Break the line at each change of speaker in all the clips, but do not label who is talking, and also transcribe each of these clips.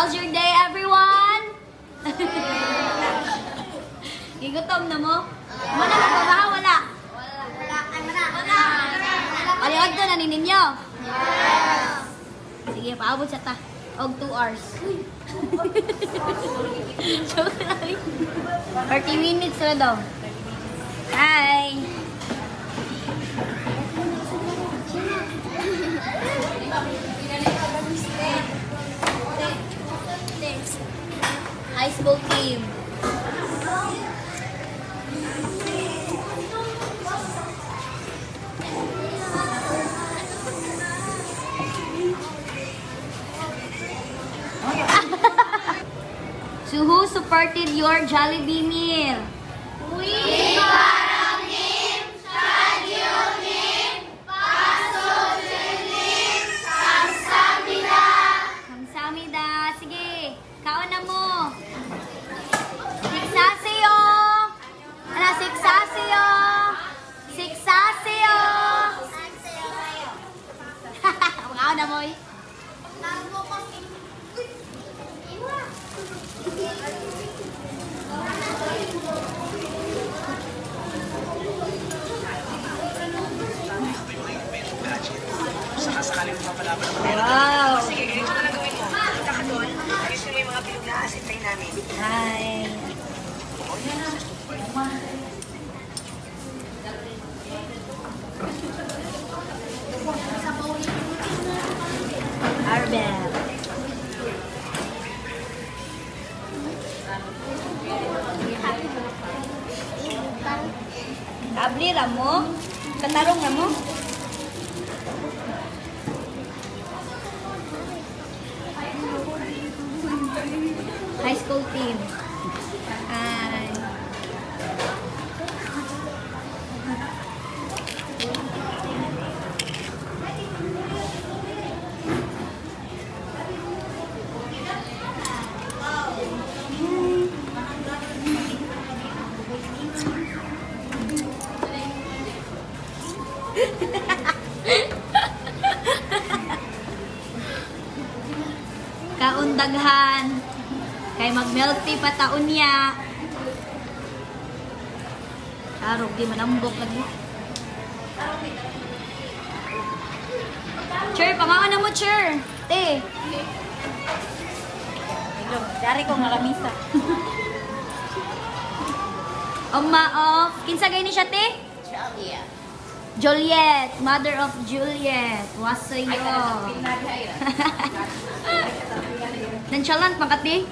How's your day, everyone? Gigutom na mo? Wala na babaha, wala? Wala. Paliwag to na ninyo? Yes. Sige, paabot siya ta. Og 2 hours. Joke lang. 30 minutes na daw. Hi! High school team. So who supported your Jollibee meal? We Paranim, Stadionim, Pasojunim, Kamsamida. Kamsamida. Sige, kaon na mo. Siksaseyo. Ano, siksaseyo. Siksaseyo. Kaon na mo eh.
Sakasakaling mapapalaban ng pera.
Wow!
Sige, ganito na lang gawin mo. Punta ka doon, ayusin mo yung mga bilog na asintay namin.
Hi! Arbel. Abli mo? Katarong mo? High school team. Kaundaghan. Kay mag-milk tea pa taon niya. Karog, di manambok lagi. Chur, pangaon na mo, Chur. Te. Dari ko nga kamisa. Oma of, kinsa gay ni siya, te?
Juliet.
Juliet, mother of Juliet. Wasayo. Nonchalant, makati?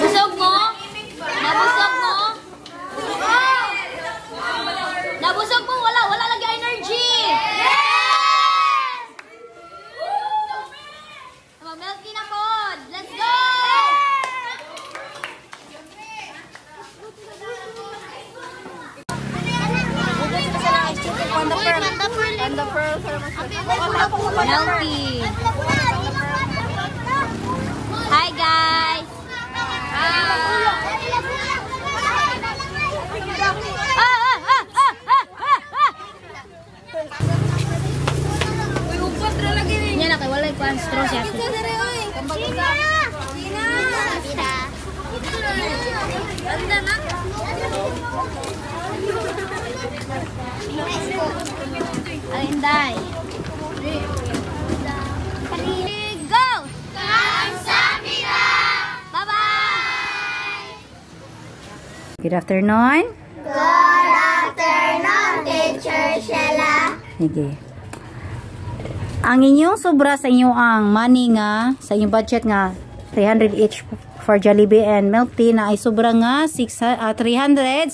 Busog mo? Nabusog mo? Nabusog mo? Wala lagi energy! Mag-milk tea na po! Let's go! Milk tea. Hi guys! Yan na kay walay kuan straw siya. Alinday. Go! Kamsamida! Bye-bye!
Good afternoon.
Good afternoon, Teacher Sheila.
Sige. Ang inyong sobra sa inyo ang money nga, sa inyong budget nga, 300 each for Jollibee and milk tea na ay sobra nga 361.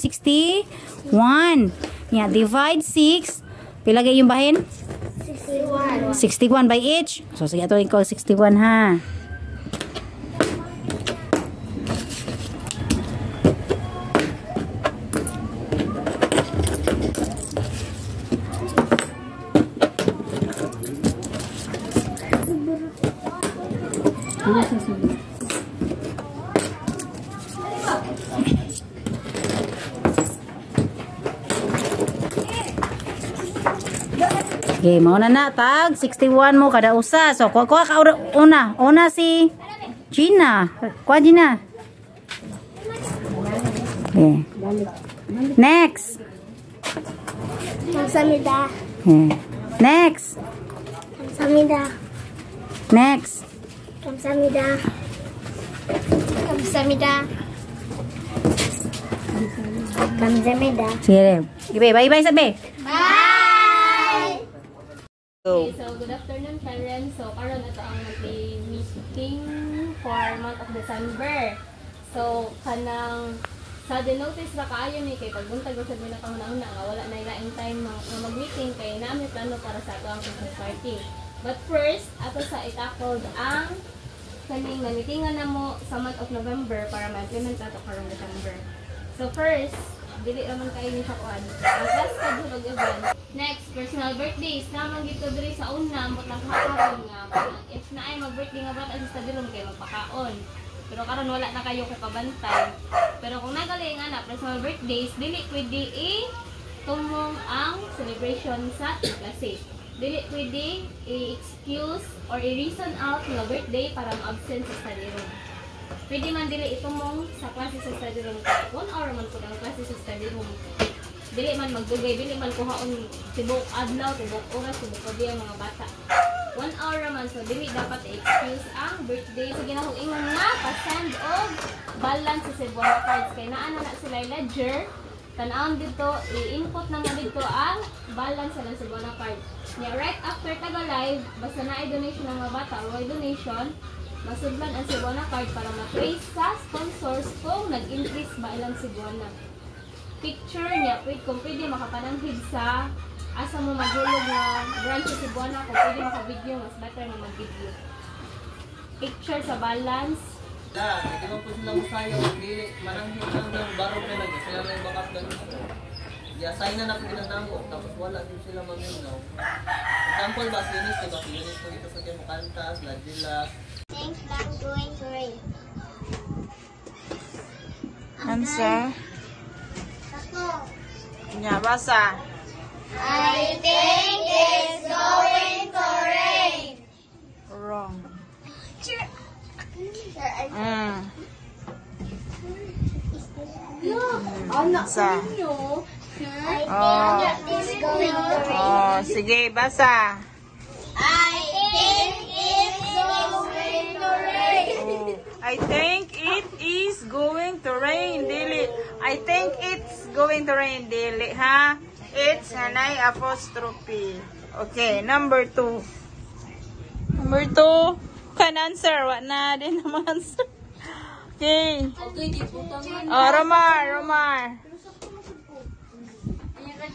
Yeah, divide 6. Pilagay yung bahin?
61.
61 by each. So, sige ito ikaw 61 ha. Okay, mauna na tag 61 mo kada usa. So kuha ka una si Gina. Kuha Gina. Okay. Next.
Kamsamida.
Okay. Next.
Kamsamida.
Next.
Kamsamida. Kamsamida. Kamsamida.
Sige. Ibe, bye-bye sabi.
Bye!
Go.
So, good afternoon, parents. So, karon ito ang meeting for month of December. So, kanang sa notice ra kaayo ni kay pagbuntag sa mga panghuna nga wala na ilaing time mag-meeting kay naami plano para sa ato ang Christmas party. But first, ato sa itakod ang kaning meetingan namo sa month of November para ma-implement ato karon December. So, first, dili raman kayo ni sa kuan. Ang last schedule og event. Next, personal birthdays. Naman gito diri sa una, ambot lang karon nga if na ay mag-birthday nga bata sa stadium kay magpakaon. Pero karon wala na kayo kakabantay. Pero kung nagaling na personal birthdays, dili pwede tumong ang celebration sa klase. Dili pwede i-excuse or i-reason out nga birthday para ma-absent sa study room. Pwede man dili itumong sa klase sa study room. 1 hour man po ang klase sa study room. Dili man magdugay, dili man kuhaon tibok adlaw, tibok oras, tibok gabi ang mga bata. 1 hour naman, so dili dapat i-excuse ang birthday. Sige na kung ingon nga, pa-send og balance sa Cebuana cards. Kaya naana na sila ledger, tanawon dito, i-input na nga dito ang balance sa Cebuana cards. Yeah, right after taga-live, basta na i-donation ng mga bata or donation, masudlan ang Cebuana card para ma-trace sa sponsors kung nag-increase ba ilang Cebuana. Picture niya, kung pwede makapananghid sa asa mo maghulog na branch sa Cebuana, kung pwede maka-video, mas better na mag-video. Picture sa balance.
Hindi mo po silang sayo, hindi mananghid lang ng baro pa lang, sila may backup lang. I-assign na po ginanamo, tapos wala din sila maminaw. Example ba, sinis, diba? Sinis ko dito sa Kemo Cantas, Ladila.
Thanks, that's going to rain.
Answer. Nya, basa.
I think it's going to rain.
Wrong. Basa.
I think it's going to rain.
Oh, sige, basa.
I think it's going to rain.
I think it is going to rain, dili. I think it's going to rain, dili, ha? It's hanay apostrophe. Okay, number 2. Number 2. Can answer. What na din naman answer. Okay. Oh, Romar.
The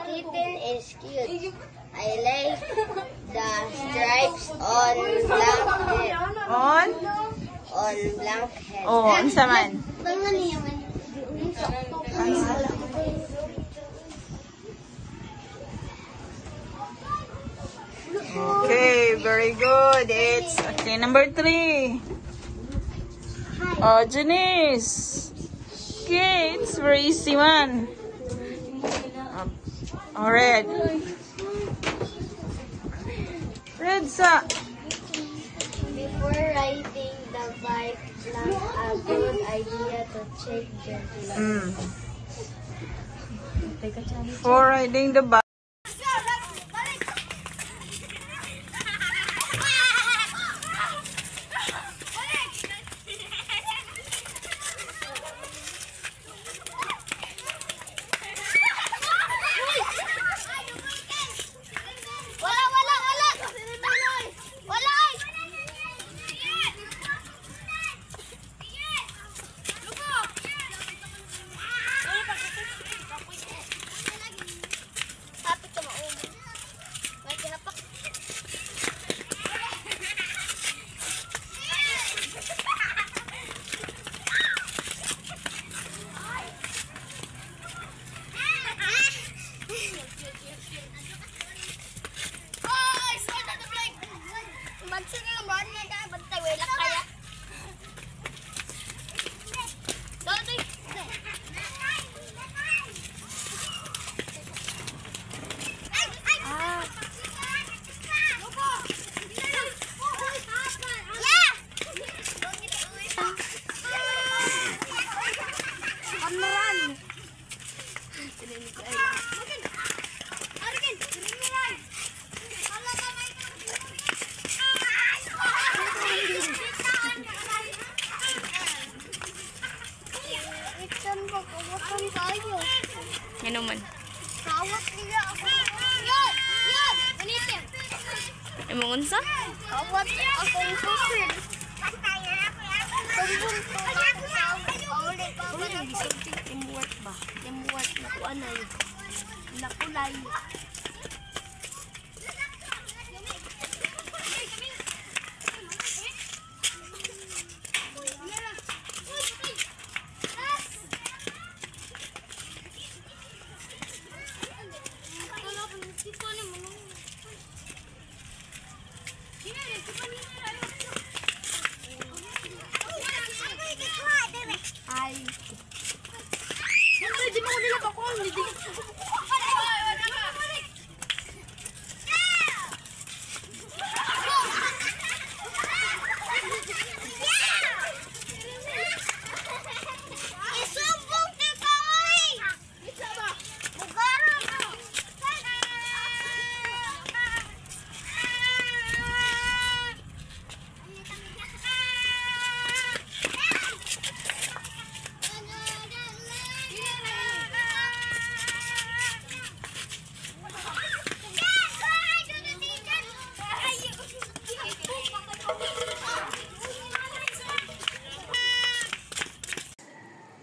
kitten is cute. I like the stripes on black head. On black head.
Oh, unsa man? Okay, very good. It's okay. Number 3. Oh, Janice. Okay, it's very easy one. Oh, red. Red sa.
Before riding the bike, plan a good idea to check gently.
For riding the bike.
Imong unsa?
Awat akong susid. Teamwork ba? Teamwork na ko anay. Nakulay. Ay. Hindi mo nila pa ko. Hindi. Isumbong ka ko ay. Isa ba? Bugaro.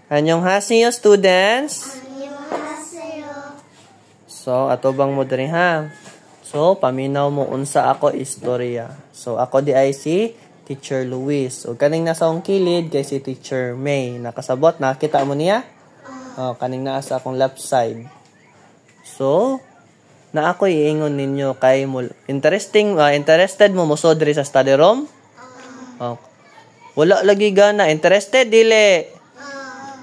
Annyeonghaseyo, students. So, ato bang mo diri ha? So, paminaw mo unsa ako istorya. So, ako di ay si Teacher Luis. O kaning nasa akong kilid kay si Teacher May. Nakasabot, nakita mo niya? Oh, kaning nasa akong left side. So, na ako iingon ninyo kay interested mo musod diri sa study room? Oh. Wala lagi gana. Interested dili?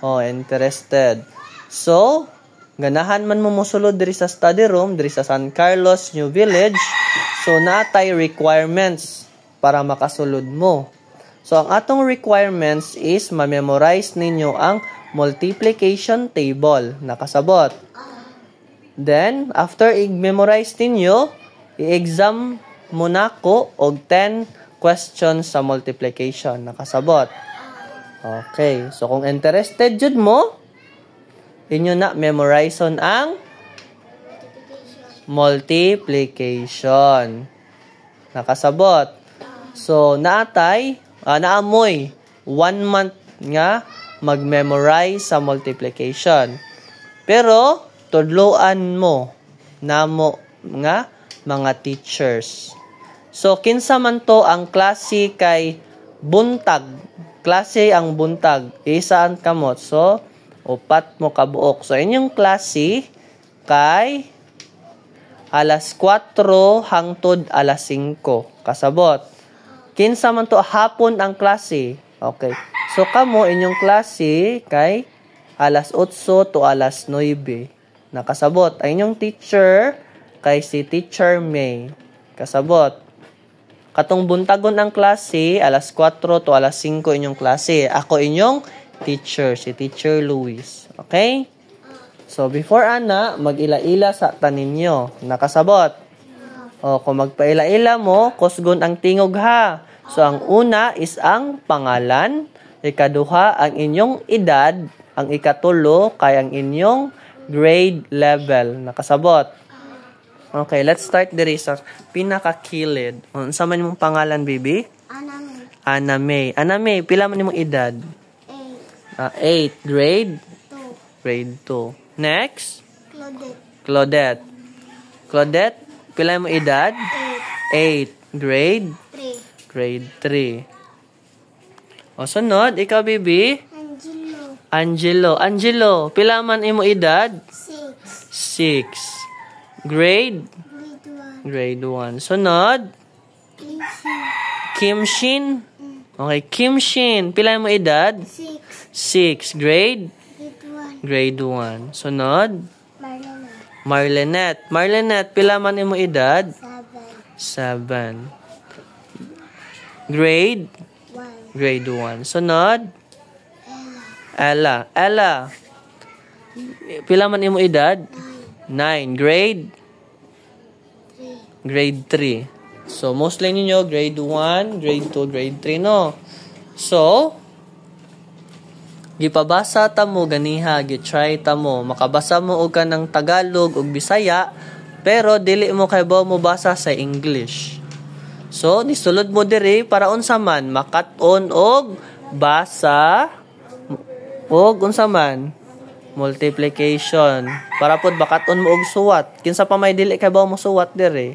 Oh, interested. So, ganahan man mo mosulod diri sa study room, diri sa San Carlos, New Village. So, natay requirements para makasulod mo. So, ang atong requirements is ma-memorize ninyo ang multiplication table. Nakasabot. Then, after i-memorize ninyo, i-exam muna ko og 10 questions sa multiplication. Nakasabot. Okay. So, kung interested jud mo, inyo na memorizeon ang multiplication. Nakasabot. So, naamoy 1 month nga mag-memorize sa multiplication. Pero, tudloan mo namo nga mga teachers. So, kinsa man to ang klase kay buntag. Klase ang buntag. Isaan kamot. So, upat mo kabuok. So, inyong klase kay alas 4 hangtod alas 5. Kasabot. Kinsa man to hapon ang klase. Okay. So, kamo inyong klase kay alas 8 to alas 9. Nakasabot. Ang inyong teacher kay si Teacher May. Kasabot. Katong buntagon ang klase, alas 4 to alas 5 inyong klase. Ako inyong teacher, si Teacher Luis. Okay? So, before ana, mag-ila-ila sa taninyo. Nakasabot. O, kung magpaila-ila mo, kusgon ang tingog ha. So, ang una is ang pangalan. Ikaduha, ang inyong edad. Ang ikatulo, kay ang inyong grade level. Nakasabot. Okay, let's start diri sa pinakakilid. Unsa man imong pangalan, baby? Ana May. Ana May, pila man imong edad? 8. 8. Grade? 2. Grade 2. Next? Claudette. Claudette, pila imong edad? 8. Grade? 3. Grade 3. O, sunod, ikaw, baby? Angelo, pila man imong edad? 6. Grade? Grade 1. Sunod? Kim Shin. Okay, Kim Shin. Pila mo edad? 6. Grade? Grade 1. Sunod? Marlenette. Marlenette, pila man mo edad? 7. Grade? Grade 1. Sunod? Ella. Ella. Pila man mo edad? 9. Grade? Grade 3. So, mostly ninyo, grade 1, grade 2, grade 3, no? So, gipabasa ta mo, ganiha, gitry ta mo. Makabasa mo og ka ng Tagalog o Bisaya, pero dili mo kay mo basa sa English. So nisulod mo diri para unsa man makat-on og basa og unsa man multiplication para pud makat-on mo og suwat. Kinsa pa may dili kay bawo mo suwat diri.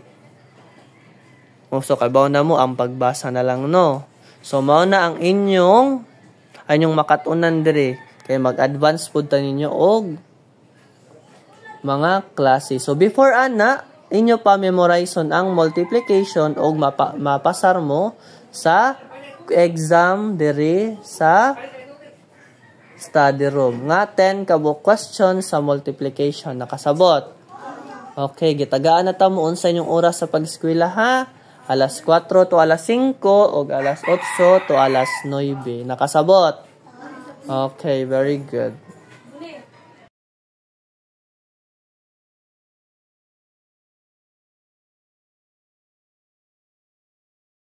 So kay bawo na mo ang pagbasa na lang no. So mao na ang inyong makat-unan diri kay mag-advance pud ta ninyo og mga klase. So before ana inyo pa memorizon ang multiplication og mapasar mo sa exam diri sa study room. Nga 10 kabuk question sa multiplication nakasabot. Okay, gitagaan na ta mo unsa inyong oras sa pag-eskwela ha. Alas 4 to alas 5 o alas 8 to alas 9. Nakasabot? Okay, very good.